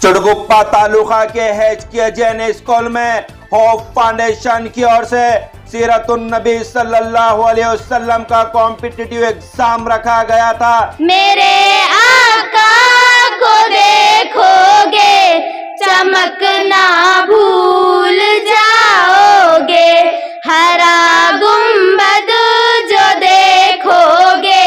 चुड़गुप्पा तालुका के HKJN school में hope foundation की ओर से सीरतुन नबी सल्लल्लाहु अलैहि वसल्लम का कॉम्पिटिटिव एग्जाम रखा गया था। मेरे आका को देखोगे चमकना भूल जाओगे, हरा गुंबद जो देखोगे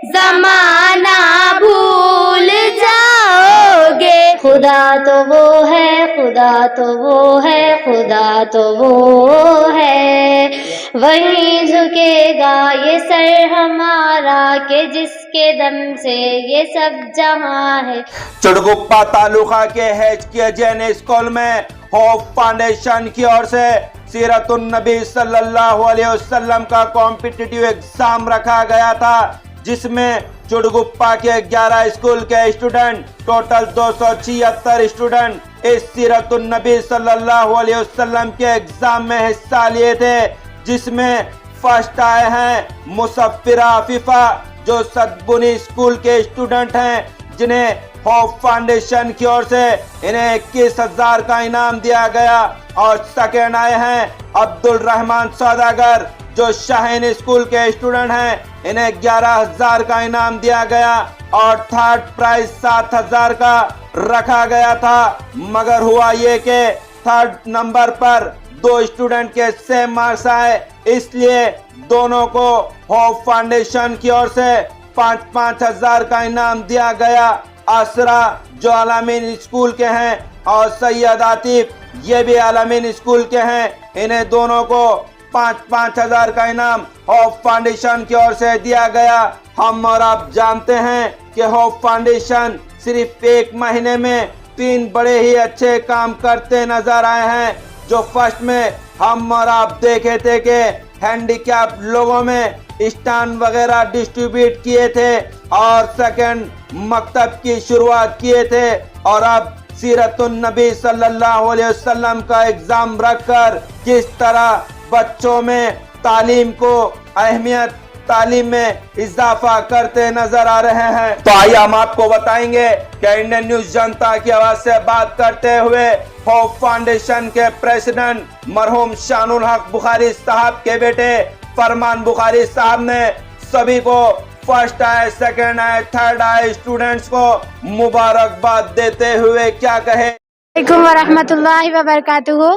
जमाना भूल जाओगे। खुदा तो वो है, खुदा तो वो है, खुदा तो वो है, वहीं झुकेगा ये सर हमारा के जिसके दम से ये सब जहां है। चुड़गुप्पा तालुका के HKJN स्कूल में होप फाउंडेशन की ओर से सीरतुन नबी सल्लल्लाहु अलैहि वसल्लम का कॉम्पिटिटिव एग्जाम रखा गया था, जिसमें चुड़गुप्पा के 11 स्कूल के स्टूडेंट टोटल 276 स्टूडेंट इस सीरतुन नबी सल्लल्लाहु अलैहि वसल्लम के एग्जाम में हिस्सा लिए थे, जिसमें फर्स्ट आए हैं मुसफ्फिरा आफिफा जो सदबुनी स्कूल के स्टूडेंट हैं, जिन्हें होप फाउंडेशन की ओर से इन्हें 21,000 का इनाम दिया गया। और सेकेंड आए हैं अब्दुल रहमान सौदागर जो शाहीन स्कूल के स्टूडेंट हैं, इन्हें 11,000 का इनाम दिया गया। और थर्ड प्राइज 7,000 का रखा गया था, मगर हुआ ये कि थर्ड नंबर पर 2 स्टूडेंट के सेम मार्क्स आए, इसलिए दोनों को होप फाउंडेशन की ओर से 5-5 हजार का इनाम दिया गया। असरा जो आलमीन स्कूल के हैं और सैयद आतिफ ये भी आलमीन स्कूल के हैं, इन्हें दोनों को 5-5 हजार का इनाम होप फाउंडेशन की ओर से दिया गया। हम और आप जानते हैं कि होप फाउंडेशन सिर्फ 1 महीने में 3 बड़े ही अच्छे काम करते नजर आए हैं। जो फर्स्ट में हम और आप देखे थे कि हैंडीकैप लोगों में स्टैंड वगैरह डिस्ट्रीब्यूट किए थे, और सेकंड मकतब की शुरुआत किए थे, और अब सीरतुन नबी सल्लल्लाहु अलैहि वसल्लम का एग्जाम रखकर किस तरह बच्चों में तालीम को अहमियत, तालीम में इजाफा करते नजर आ रहे हैं। तो आइए हम आपको बताएंगे कि इंडियन न्यूज जनता की आवाज से बात करते हुए होप फाउंडेशन के प्रेसिडेंट मरहूम शानुल हक बुखारी साहब के बेटे फरमान बुखारी साहब ने सभी को फर्स्ट आए, सेकंड आए, थर्ड आए स्टूडेंट्स को मुबारकबाद देते हुए क्या कहे। वालेकुम वरहमतुल्लाहि वबरकातुहू।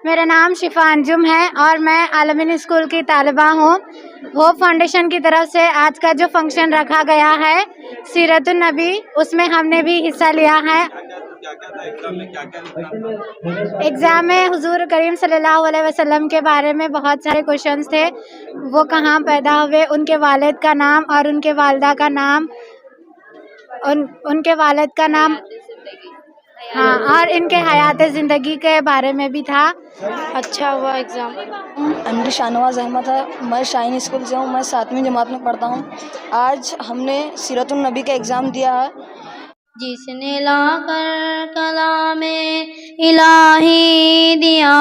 मेरा नाम शिफा अंजुम है और मैं आलमीन स्कूल की तालिबा हूँ। होप फाउंडेशन की तरफ से आज का जो फंक्शन रखा गया है सीरतुन नबी, उसमें हमने भी हिस्सा लिया है। एग्ज़ाम में हुजूर करीम सल्लल्लाहु अलैहि वसल्लम के बारे में बहुत सारे क्वेश्चंस थे। वो कहाँ पैदा हुए, उनके वालिद का नाम और उनके वालिदा का नाम, उनके वालिद का नाम, हाँ, और इनके हयात ज़िंदगी के बारे में भी था। अच्छा हुआ एग्ज़ाम। एमडी शाहनवाज अहमद है, मैं शाहीन स्कूल से हूँ, मैं 7वीं जमात में पढ़ता हूँ। आज हमने सीरतुन नबी का एग्ज़ाम दिया है। जिसने लाकर कलामे इलाही दिया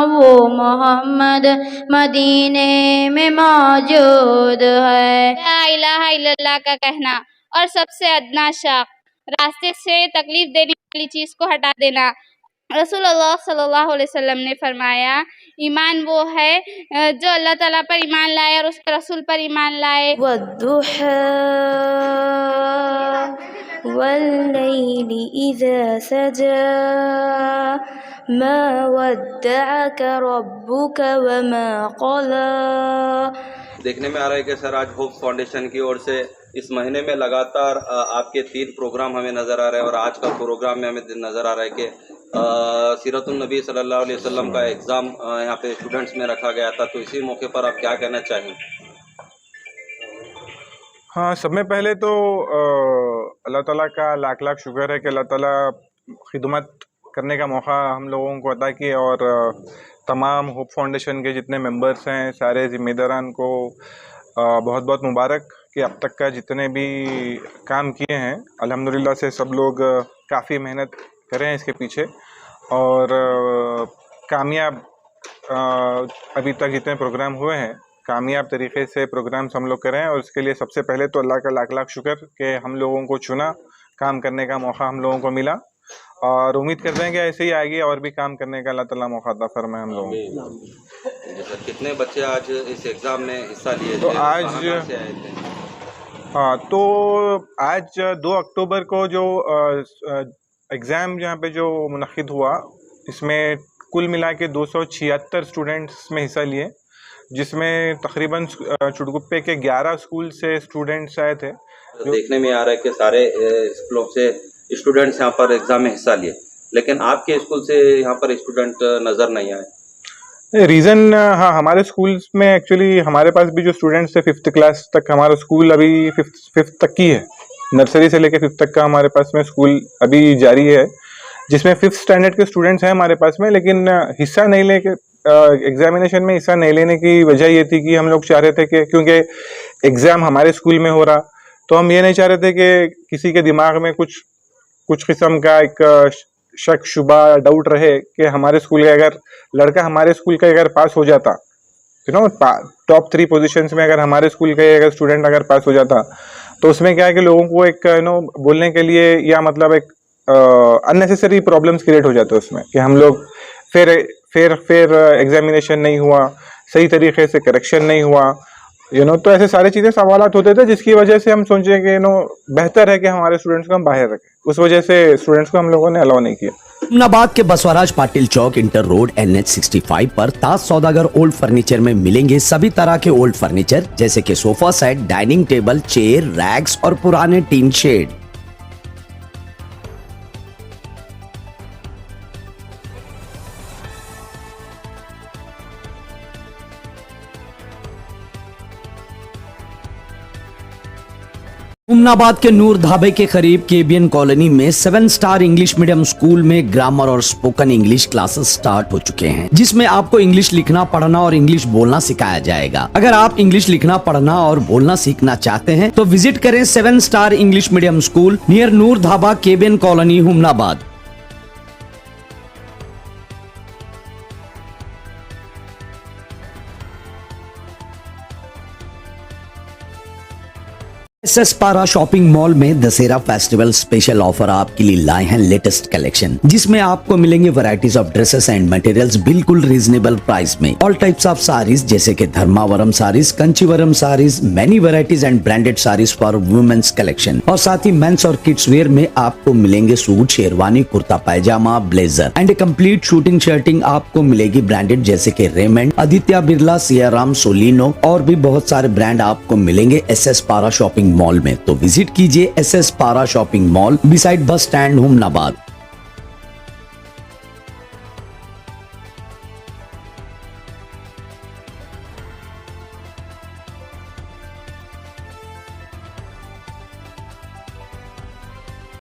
वो मोहम्मद मदीने में मौजूद है। ला इलाहा इल्लल्लाह का कहना और सबसे अदना शाख, रास्ते से तकलीफ देने वाली चीज़ को हटा देना। रसूलुल्लाह सल्लल्लाहु अलैहि वसल्लम ने फरमाया, ईमान वो है जो अल्लाह ताला पर ईमान लाए और उसके रसूल पर ईमान लाए। वद्दुहा वल्लैलि इज़ा सजा मा वद्दअक रब्बुक वमा क़ला। देखने में आ रहा है कि सर आज होप फाउंडेशन की ओर से इस महीने में लगातार आपके 3 प्रोग्राम हमें नज़र आ रहे हैं, और आज का प्रोग्राम में हमें नज़र आ रहा है कि सीरतुन नबी सल्लल्लाहु अलैहि वसल्लम का एग्ज़ाम यहाँ पे स्टूडेंट्स में रखा गया था, तो इसी मौके पर आप क्या कहना चाहेंगे? हाँ, सब में पहले तो अल्लाह ताला का लाख लाख शुक्र है कि अल्लाह ताला खिदमत करने का मौका हम लोगों को अता किया, और तमाम होप फाउंडेशन के जितने मेंबर्स हैं सारे ज़िम्मेदारान को बहुत बहुत मुबारक कि अब तक का जितने भी काम किए हैं अल्हम्दुलिल्लाह से सब लोग काफ़ी मेहनत कर रहे हैं इसके पीछे, और कामयाब अभी तक जितने प्रोग्राम हुए हैं कामयाब तरीके से प्रोग्राम्स हम लोग कर रहे हैं। और उसके लिए सबसे पहले तो अल्लाह का लाख लाख शुक्र कि हम लोगों को चुना, काम करने का मौका हम लोगों को मिला, और उम्मीद करते हैं कि ऐसे ही आगे और भी काम करने का अल्लाह ताला मौका अता फरमाए हम लोगों को। जी सर, कितने बच्चे आज इस एग्ज़ाम में हिस्सा लिए तो थे? आज कहाँ से आए थे? हाँ, तो आज 2 अक्टूबर को जो एग्ज़ाम यहाँ पे जो मुनक़िद हुआ, इसमें कुल मिला के 276 स्टूडेंट्स में हिस्सा लिए, जिसमें तकरीबन चुड़गुप्पे के 11 स्कूल से स्टूडेंट्स आए थे। देखने में आ रहा है कि सारे स्कूलों से स्टूडेंट्स यहाँ पर एग्ज़ाम में हिस्सा लिए, लेकिन आपके स्कूल से यहाँ पर स्टूडेंट नज़र नहीं आए। रीज़न, हाँ, हमारे स्कूल्स में एक्चुअली हमारे पास भी जो स्टूडेंट्स थे 5th क्लास तक, हमारा स्कूल अभी 5th तक की है, नर्सरी से लेकर 5th तक का हमारे पास में स्कूल अभी जारी है, जिसमें 5th स्टैंडर्ड के स्टूडेंट्स हैं हमारे पास में। लेकिन हिस्सा नहीं लेके एग्जामिनेशन में हिस्सा नहीं लेने की वजह ये थी कि हम लोग चाह रहे थे कि क्योंकि एग्ज़ाम हमारे स्कूल में हो रहा, तो हम ये नहीं चाह रहे थे कि किसी के दिमाग में कुछ किस्म का एक शक शुबा डाउट रहे कि हमारे स्कूल का अगर लड़का हमारे स्कूल का अगर पास हो जाता, टॉप 3 पोजीशंस में अगर हमारे स्कूल का अगर स्टूडेंट अगर पास हो जाता, तो उसमें क्या है कि लोगों को एक बोलने के लिए या मतलब एक अननेसेसरी प्रॉब्लम्स क्रिएट हो जाते हैं उसमें, कि हम लोग फिर एग्जामिनेशन नहीं हुआ, सही तरीके से करेक्शन नहीं हुआ, तो ऐसे सारी चीज़ें सवालात होते थे, जिसकी वजह से हम सोचे कि बेहतर है कि हमारे स्टूडेंट्स को हम बाहर रखें। उस वजह से स्टूडेंट्स को हम लोगों ने अलाउ नहीं किया। हुमनाबाद के बसवराज पाटिल चौक, इंटर रोड, NH 65 पर ताज सौदागर ओल्ड फर्नीचर में मिलेंगे सभी तरह के ओल्ड फर्नीचर, जैसे कि sofa set, dining table, chair, racks और पुराने टीन शेड। हुमनाबाद के नूर ढाबे के करीब केबियन कॉलोनी में 7 स्टार इंग्लिश मीडियम स्कूल में ग्रामर और स्पोकन इंग्लिश क्लासेस स्टार्ट हो चुके हैं, जिसमें आपको इंग्लिश लिखना, पढ़ना और इंग्लिश बोलना सिखाया जाएगा। अगर आप इंग्लिश लिखना, पढ़ना और बोलना सीखना चाहते हैं तो विजिट करें 7 star English medium school near Noor Dhaba, केबियन कॉलोनी, हुमनाबाद। SS पारा शॉपिंग मॉल में दशहरा फेस्टिवल स्पेशल ऑफर आपके लिए लाए हैं लेटेस्ट कलेक्शन, जिसमें आपको मिलेंगे varieties of dresses and materials बिल्कुल रीजनेबल प्राइस में। ऑल टाइप्स ऑफ साड़ीज जैसे कि Dharmavaram saris, Kanchivaram saris, many varieties and branded saris for womens collection, और साथ ही मेंस और किड्स वेयर में आपको मिलेंगे suit, sherwani, kurta pyjama, blazer and a complete shooting shirting आपको मिलेगी ब्रांडेड जैसे कि रेमंड, आदित्य बिरला, सियाराम, सोलिनो और भी बहुत सारे ब्रांड आपको मिलेंगे SS पारा शॉपिंग मॉल में। तो विजिट कीजिए SS पारा shopping mall beside bus stand, Humnabad.